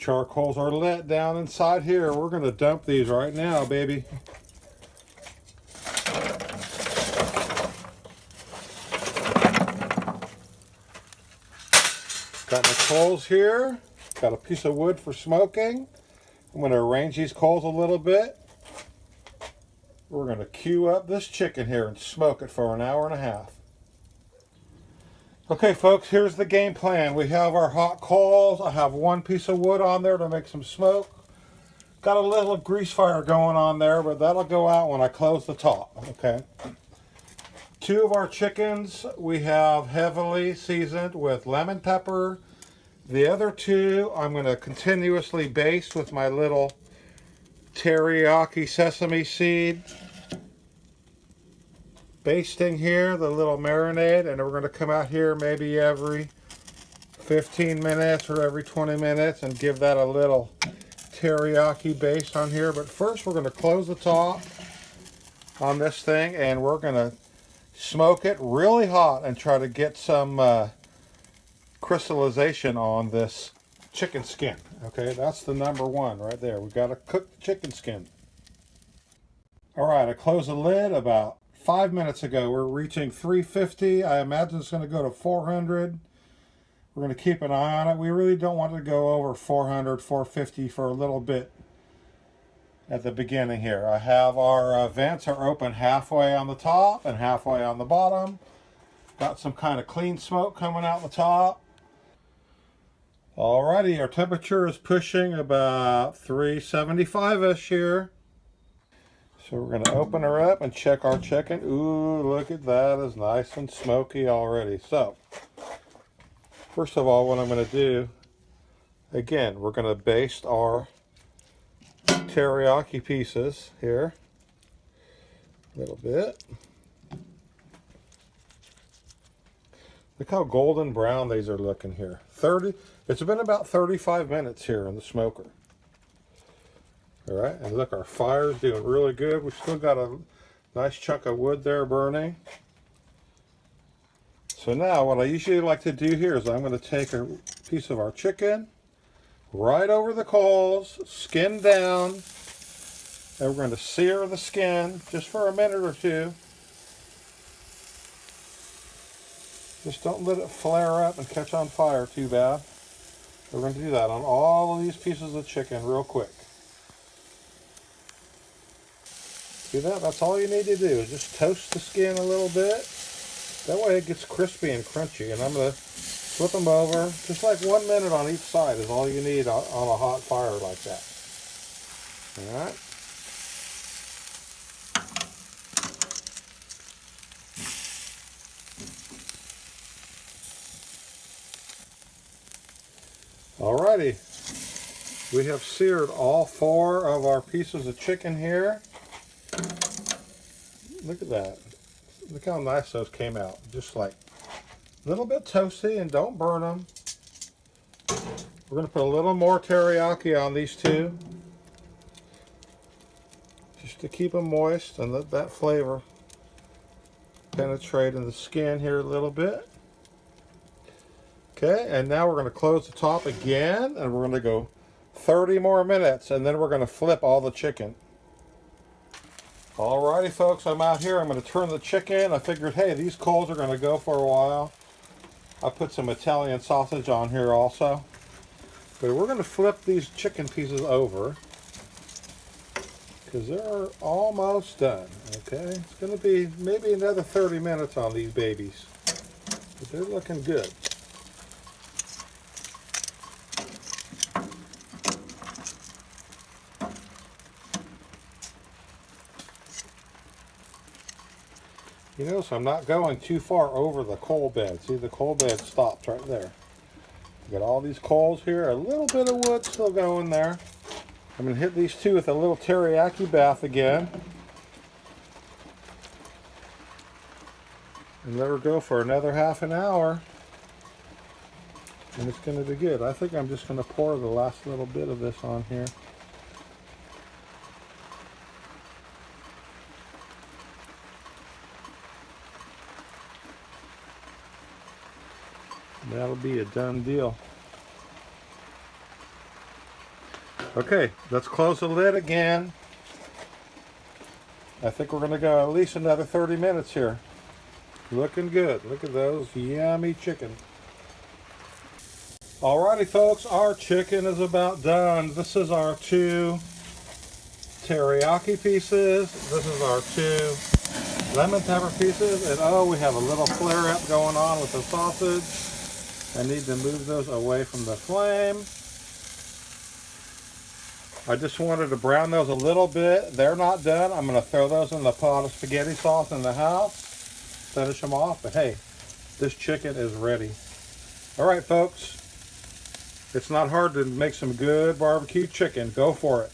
charcoals are lit down inside here. We're going to dump these right now, baby. Got my coals here. Got a piece of wood for smoking. I'm going to arrange these coals a little bit. We're going to queue up this chicken here and smoke it for an hour and a half. Okay, folks, here's the game plan. We have our hot coals. I have one piece of wood on there to make some smoke. Got a little grease fire going on there, but that'll go out when I close the top, okay? 2 of our chickens we have heavily seasoned with lemon pepper. The other 2 I'm going to continuously baste with my little teriyaki sesame seed basting here, the little marinade, and we're going to come out here maybe every 15 minutes or every 20 minutes and give that a little teriyaki baste on here. But first we're going to close the top on this thing and we're going to smoke it really hot and try to get some crystallization on this chicken skin. Okay, that's the number 1 right there. We've got to cook the chicken skin. All right, I closed the lid about 5 minutes ago. We're reaching 350. I imagine it's going to go to 400. We're going to keep an eye on it. We really don't want to go over 400, 450 for a little bit at the beginning here. I have our vents are open halfway on the top and halfway on the bottom. Got some kind of clean smoke coming out the top. Alrighty, our temperature is pushing about 375-ish here. So we're going to open her up and check our chicken. Ooh, look at that. It's nice and smoky already. So, first of all, what I'm going to do, again, we're going to baste our teriyaki pieces here. A little bit. Look how golden brown these are looking here. It's been about 35 minutes here in the smoker. All right, and look, our fire's doing really good. We've still got a nice chunk of wood there burning. So now what I usually like to do here is I'm going to take a piece of our chicken right over the coals, skin down, and we're going to sear the skin just for a minute or 2. Just don't let it flare up and catch on fire too bad. We're going to do that on all of these pieces of chicken real quick. See that? That's all you need to do is just toast the skin a little bit. That way it gets crispy and crunchy. And I'm going to flip them over. Just like 1 minute on each side is all you need on a hot fire like that. Alright. Alrighty, we have seared all 4 of our pieces of chicken here. Look at that. Look how nice those came out. Just like a little bit toasty, and don't burn them. We're going to put a little more teriyaki on these 2. Just to keep them moist and let that flavor penetrate in the skin here a little bit. Okay, and now we're going to close the top again, and we're going to go 30 more minutes, and then we're going to flip all the chicken. Alrighty, folks, I'm out here. I'm going to turn the chicken. I figured, hey, these coals are going to go for a while. I put some Italian sausage on here also. But we're going to flip these chicken pieces over because they're almost done. Okay, it's going to be maybe another 30 minutes on these babies, but they're looking good. You notice I'm not going too far over the coal bed. See, the coal bed stops right there. Got all these coals here, a little bit of wood still going there. I'm going to hit these 2 with a little teriyaki bath again. And let her go for another half an hour. And it's going to be good. I think I'm just going to pour the last little bit of this on here. That'll be a done deal. Okay, let's close the lid again. I think we're going to go at least another 30 minutes here. Looking good. Look at those yummy chicken. Alrighty folks, our chicken is about done. This is our 2 teriyaki pieces. This is our 2 lemon pepper pieces. And oh, we have a little flare up going on with the sausage. I need to move those away from the flame. I just wanted to brown those a little bit. They're not done. I'm going to throw those in the pot of spaghetti sauce in the house. Finish them off. But hey, this chicken is ready. Alright folks, it's not hard to make some good barbecue chicken. Go for it.